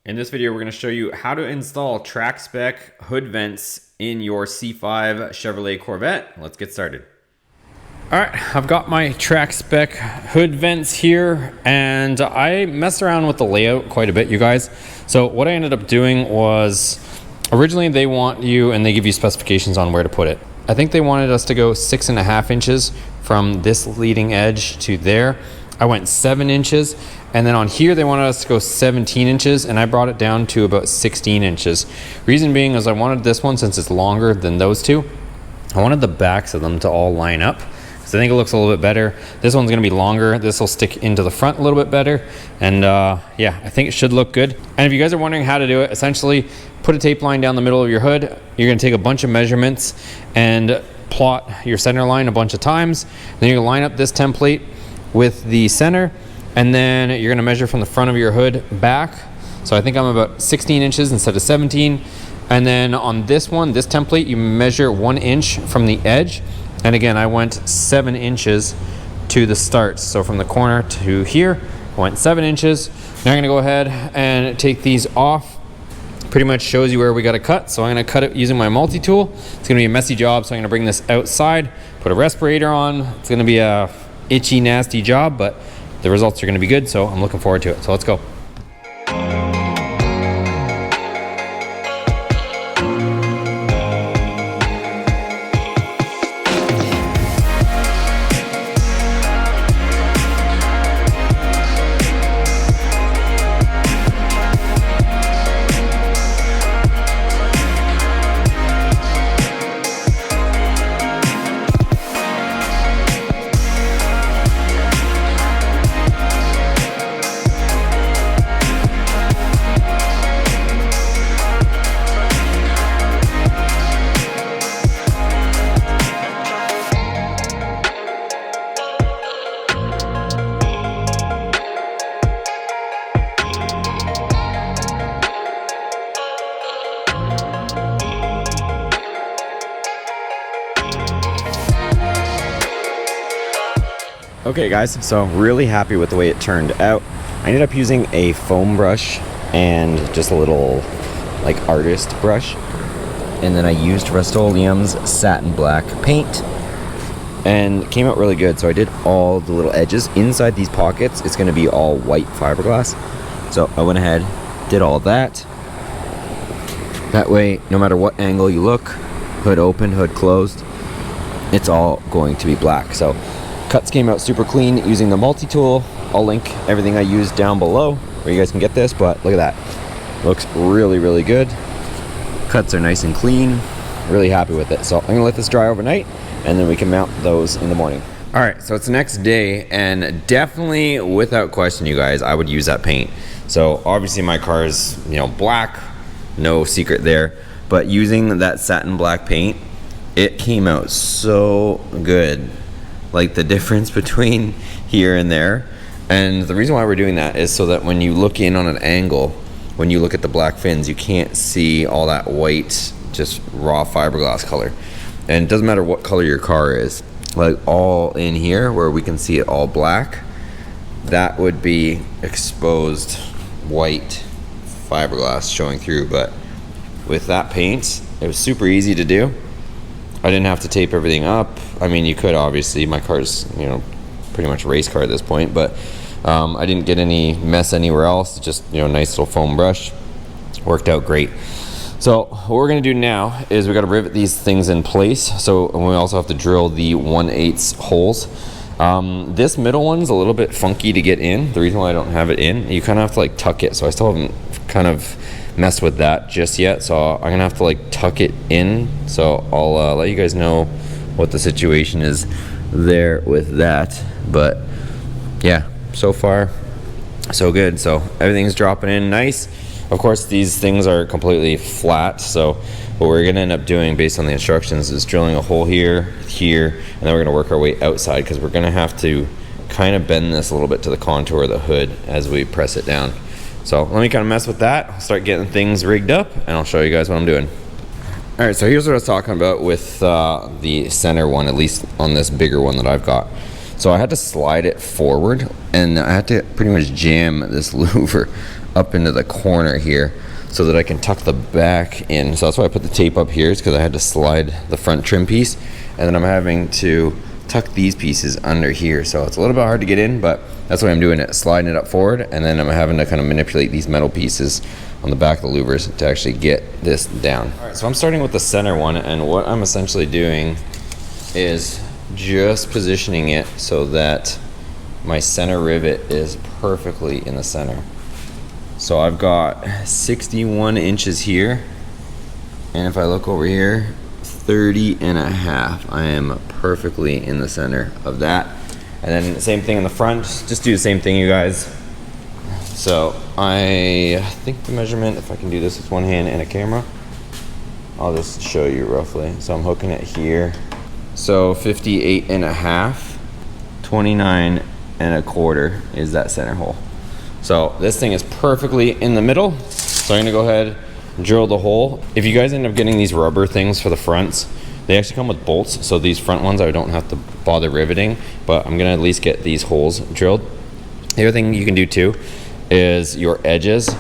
In this video, we're going to show you how to install TrackSpec hood vents in your C5 Chevrolet Corvette. Let's get started. All right, I've got my TrackSpec hood vents here, and I messed around with the layout quite a bit, you guys. So what I ended up doing was, originally they want you, and they give you specifications on where to put it. I think they wanted us to go 6.5 inches from this leading edge to there. I went 7 inches, and then on here they wanted us to go 17 inches, and I brought it down to about 16 inches. Reason being is I wanted this one, since it's longer than those two, I wanted the backs of them to all line up, because I think it looks a little bit better. This one's gonna be longer, this will stick into the front a little bit better, and yeah, I think it should look good. And if you guys are wondering how to do it, essentially put a tape line down the middle of your hood. You're gonna take a bunch of measurements and plot your center line a bunch of times. Then you're gonna line up this template with the center, and then you're gonna measure from the front of your hood back. So I think I'm about 16 inches instead of 17. And then on this one, this template, you measure 1 inch from the edge. And again, I went 7 inches to the start. So from the corner to here, I went 7 inches. Now I'm gonna go ahead and take these off. Pretty much shows you where we gotta cut. So I'm gonna cut it using my multi-tool. It's gonna be a messy job, so I'm gonna bring this outside, put a respirator on. It's gonna be a itchy, nasty job, but the results are gonna be good, so I'm looking forward to it. So let's go. Okay guys, so really happy with the way it turned out. I ended up using a foam brush and just a little like artist brush, and then I used Rust-Oleum's satin black paint, and it came out really good. So I did all the little edges inside these pockets. It's going to be all white fiberglass, so I went ahead, did all that. That way, no matter what angle you look, hood open, hood closed, it's all going to be black. So cuts came out super clean using the multi-tool. I'll link everything I used down below where you guys can get this, but look at that. Looks really, really good. Cuts are nice and clean. Really happy with it. So I'm gonna let this dry overnight, and then we can mount those in the morning. All right, so it's the next day, and definitely, without question, you guys, I would use that paint. So obviously my car is, black, no secret there, but using that satin black paint, it came out so good. Like the difference between here and there. And the reason why we're doing that is so that when you look in on an angle, when you look at the black fins, you can't see all that white, just raw fiberglass color. And it doesn't matter what color your car is, like all in here where we can see it all black, that would be exposed white fiberglass showing through. But with that paint, it was super easy to do. I didn't have to tape everything up. I mean, you could, obviously. My car's, pretty much a race car at this point, but I didn't get any mess anywhere else. Just, nice little foam brush. Worked out great. So what we're gonna do now is we gotta rivet these things in place. So and we also have to drill the 1/8 holes. This middle one's a little bit funky to get in. The reason why I don't have it in, you kind of have to like tuck it. So I still haven't kind of messed with that just yet, so I'm gonna have to like tuck it in. So I'll let you guys know what the situation is there with that. But yeah, so far so good. So everything's dropping in nice. Of course, these things are completely flat, so what we're gonna end up doing based on the instructions is drilling a hole here, and then we're gonna work our way outside, because we're gonna have to kind of bend this a little bit to the contour of the hood as we press it down. So let me kind of mess with that. I'll start getting things rigged up, and I'll show you guys what I'm doing. All right, so here's what I was talking about with the center one, at least on this bigger one that I've got. So I had to slide it forward, and I had to pretty much jam this louver up into the corner here so that I can tuck the back in. So that's why I put the tape up here, is because I had to slide the front trim piece, and then I'm having to tuck these pieces under here. So it's a little bit hard to get in, but that's why I'm doing it, sliding it up forward, and then I'm having to kind of manipulate these metal pieces on the back of the louvers to actually get this down. All right, so I'm starting with the center one, and what I'm essentially doing is just positioning it so that my center rivet is perfectly in the center. So I've got 61 inches here, and if I look over here, 30.5. I am perfectly in the center of that. And then same thing in the front, just do the same thing, you guys. So I think the measurement, if I can do this with one hand and a camera, I'll just show you roughly. So I'm hooking it here. So 58.5, 29.25 is that center hole. So this thing is perfectly in the middle. So I'm gonna go ahead and drill the hole. If you guys end up getting these rubber things for the fronts, they actually come with bolts. So these front ones I don't have to bother riveting, but I'm gonna at least get these holes drilled. The other thing you can do too is your edges.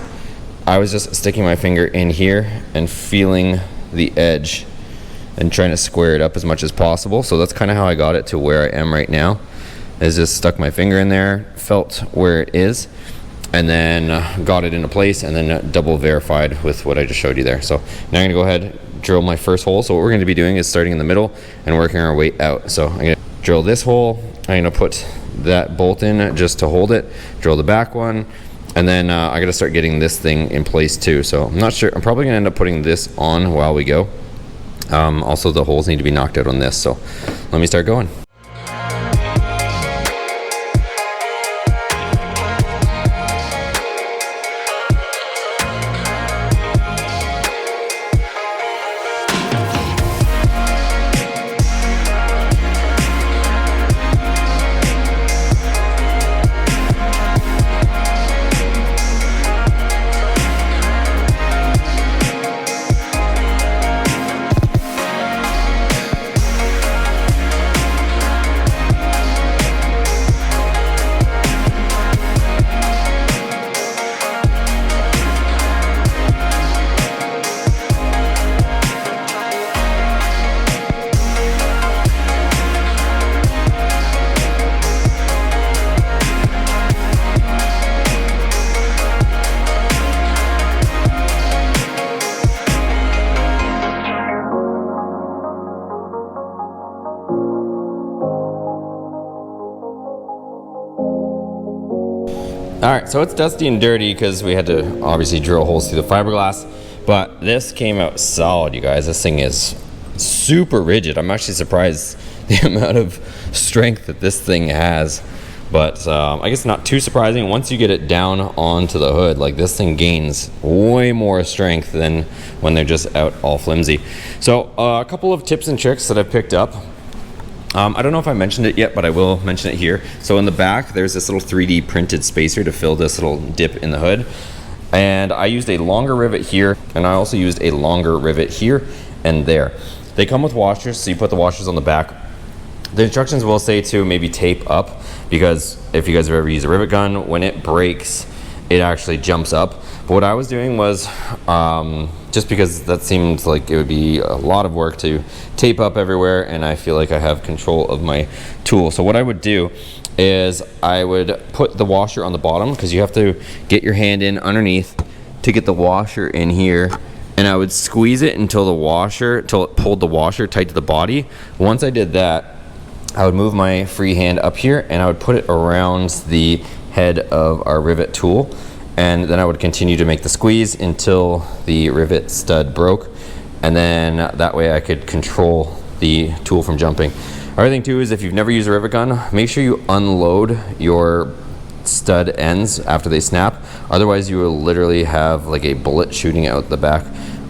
I was just sticking my finger in here and feeling the edge and trying to square it up as much as possible. So that's kind of how I got it to where I am right now, is just stuck my finger in there, felt where it is, and then got it into place, and then double verified with what I just showed you there. So now I'm gonna go ahead, drill my first hole. So what we're gonna be doing is starting in the middle and working our way out. So I'm gonna drill this hole, I'm gonna put that bolt in just to hold it, drill the back one, and then I gotta start getting this thing in place too. So I'm not sure, I'm probably gonna end up putting this on while we go. Also the holes need to be knocked out on this, so let me start going. All right, so it's dusty and dirty because we had to obviously drill holes through the fiberglass, but this came out solid, you guys. This thing is super rigid. I'm actually surprised the amount of strength that this thing has, but I guess not too surprising. Once you get it down onto the hood, like, this thing gains way more strength than when they're just out all flimsy. So a couple of tips and tricks that I've picked up. I don't know if I mentioned it yet, but I will mention it here. So in the back, there's this little 3D printed spacer to fill this little dip in the hood. And I used a longer rivet here, and I also used a longer rivet here and there. They come with washers, so you put the washers on the back. The instructions will say to maybe tape up, because if you guys have ever used a rivet gun, when it breaks, it actually jumps up. But what I was doing was, just because that seemed like it would be a lot of work to tape up everywhere, and I feel like I have control of my tool. So what I would do is I would put the washer on the bottom, because you have to get your hand in underneath to get the washer in here, and I would squeeze it until it pulled the washer tight to the body. Once I did that, I would move my free hand up here, and I would put it around the head of our rivet tool, and then I would continue to make the squeeze until the rivet stud broke, and then that way I could control the tool from jumping. Other thing too is, if you've never used a rivet gun, make sure you unload your stud ends after they snap. Otherwise you will literally have like a bullet shooting out the back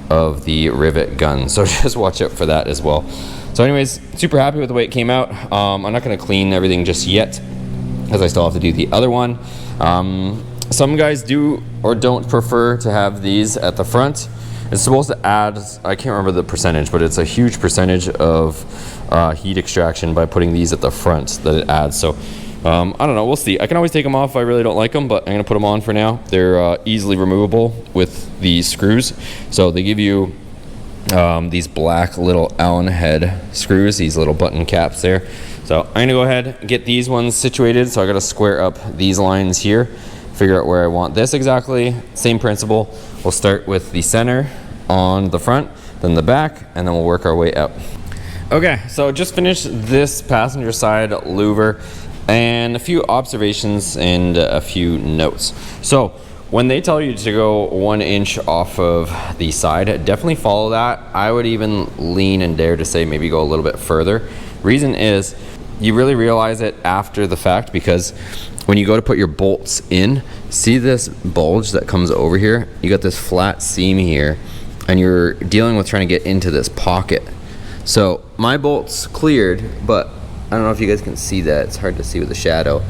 of the rivet gun, so just watch out for that as well. So anyways, super happy with the way it came out. I'm not going to clean everything just yet, because I still have to do the other one. Some guys do or don't prefer to have these at the front. It's supposed to add, I can't remember the percentage, but it's a huge percentage of heat extraction by putting these at the front that it adds. So I don't know, we'll see. I can always take them off if I really don't like them, but I'm gonna put them on for now. They're easily removable with these screws. So they give you these black little Allen head screws, these little button caps there. So I'm gonna go ahead and get these ones situated. So I gotta square up these lines here, figure out where I want this exactly. Same principle. We'll start with the center on the front, then the back, and then we'll work our way up. Okay, so just finished this passenger side louver and a few observations and a few notes. So when they tell you to go 1 inch off of the side, definitely follow that. I would even lean and dare to say maybe go a little bit further. Reason is you really realize it after the fact, because when you go to put your bolts in, see this bulge that comes over here? You got this flat seam here, and you're dealing with trying to get into this pocket. So my bolts cleared, but I don't know if you guys can see that. It's hard to see with the shadow.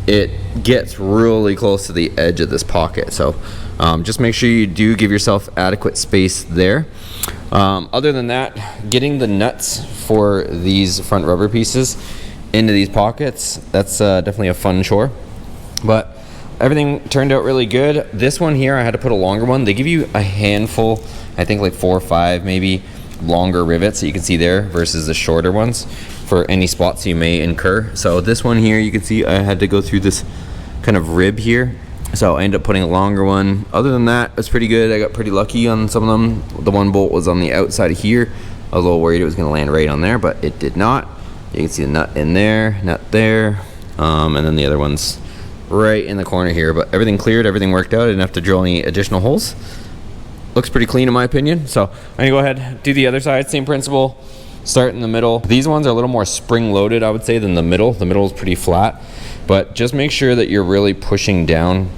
It gets really close to the edge of this pocket. So just make sure you do give yourself adequate space there. Other than that, getting the nuts for these front rubber pieces into these pockets, that's definitely a fun chore. But everything turned out really good. This one here, I had to put a longer one. They give you a handful, I think like 4 or 5 maybe, longer rivets that you can see there versus the shorter ones for any spots you may incur. So this one here, you can see I had to go through this kind of rib here. So I ended up putting a longer one. Other than that, it was pretty good. I got pretty lucky on some of them. The one bolt was on the outside of here. I was a little worried it was gonna land right on there, but it did not. You can see the nut in there, nut there, and then the other one's right in the corner here. But everything cleared, everything worked out. I didn't have to drill any additional holes. Looks pretty clean in my opinion. So I'm gonna go ahead, do the other side, same principle. Start in the middle. These ones are a little more spring loaded, I would say, than the middle. The middle is pretty flat, but just make sure that you're really pushing down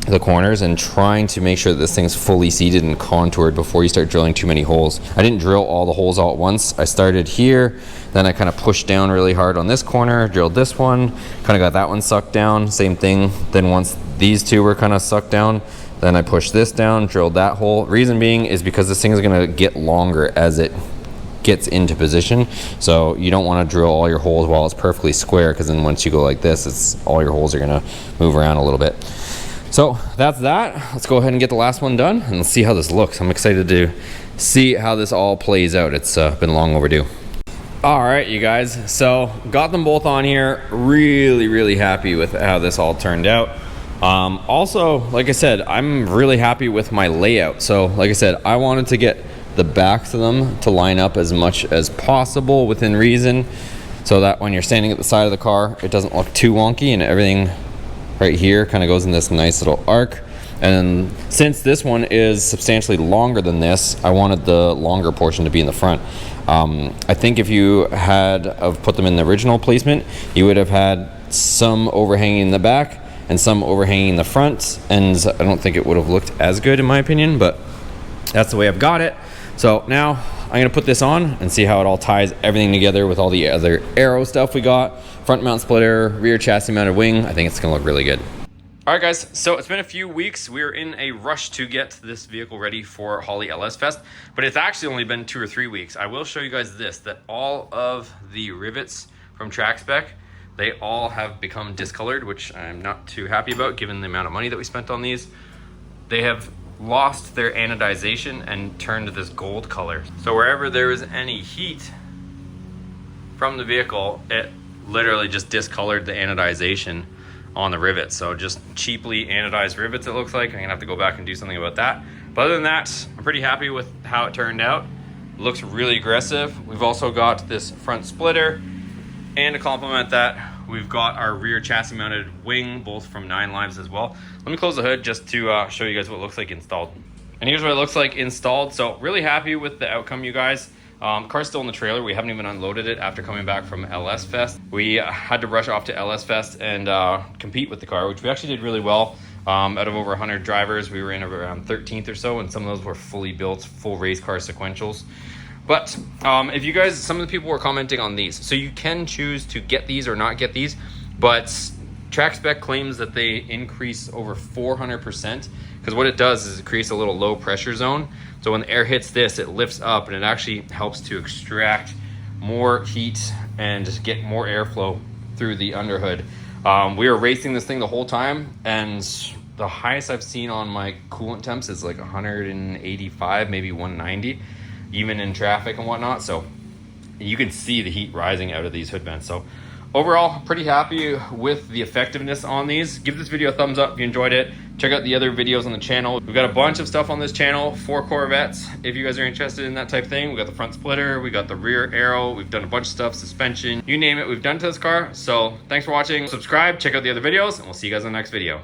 the corners and trying to make sure that this thing's fully seated and contoured before you start drilling too many holes. I didn't drill all the holes all at once. I started here, then I kind of pushed down really hard on this corner, drilled this one, kind of got that one sucked down, same thing. Then once these two were kind of sucked down, then I pushed this down, drilled that hole. Reason being is because this thing is gonna get longer as it gets into position. So you don't want to drill all your holes while it's perfectly square, because then once you go like this, it's all your holes are gonna move around a little bit. So that's that. Let's go ahead and get the last one done and let's see how this looks. I'm excited to see how this all plays out. It's been long overdue. All right, you guys, so got them both on here. Really happy with how this all turned out. Also, like I said, I'm really happy with my layout. So like I said, I wanted to get the backs of them to line up as much as possible within reason, so that when you're standing at the side of the car, it doesn't look too wonky, and everything right here kind of goes in this nice little arc. And since this one is substantially longer than this, I wanted the longer portion to be in the front. I think if you had put them in the original placement, you would have had some overhanging in the back and some overhanging in the front, and I don't think it would have looked as good in my opinion, but that's the way I've got it. So now I'm gonna put this on and see how it all ties everything together with all the other aero stuff we got. Front mount splitter, rear chassis mounted wing. I think it's gonna look really good. All right guys, so it's been a few weeks. We're in a rush to get this vehicle ready for Holly LS Fest, but it's actually only been 2 or 3 weeks. I will show you guys this, that all of the rivets from TrackSpec, they all have become discolored, which I'm not too happy about given the amount of money that we spent on these. They have lost their anodization and turned to this gold color. So wherever there is any heat from the vehicle, it literally just discolored the anodization on the rivets. So just cheaply anodized rivets, it looks like. I'm gonna have to go back and do something about that. But other than that, I'm pretty happy with how it turned out. It looks really aggressive. We've also got this front splitter, and to complement that, we've got our rear chassis mounted wing, both from 9 Lives as well. Let me close the hood just to show you guys what it looks like installed. And here's what it looks like installed. So really happy with the outcome, you guys. Car's still in the trailer. We haven't even unloaded it after coming back from LS Fest. We had to rush off to LS Fest and compete with the car, which we actually did really well. Out of over 100 drivers, we were in around 13th or so, and some of those were fully built, full race car sequentials. But if you guys, some of the people were commenting on these. So you can choose to get these or not get these, but TrackSpec claims that they increase over 400%, because what it does is it creates a little low pressure zone. So when the air hits this, it lifts up and it actually helps to extract more heat and get more airflow through the underhood. We were racing this thing the whole time, and the highest I've seen on my coolant temps is like 185, maybe 190, even in traffic and whatnot. So you can see the heat rising out of these hood vents. So overall, pretty happy with the effectiveness on these. Give this video a thumbs up if you enjoyed it. Check out the other videos on the channel. We've got a bunch of stuff on this channel for Corvettes. If you guys are interested in that type of thing, we got the front splitter, we got the rear aero, we've done a bunch of stuff, suspension, you name it, we've done to this car. So thanks for watching. Subscribe, check out the other videos, and we'll see you guys in the next video.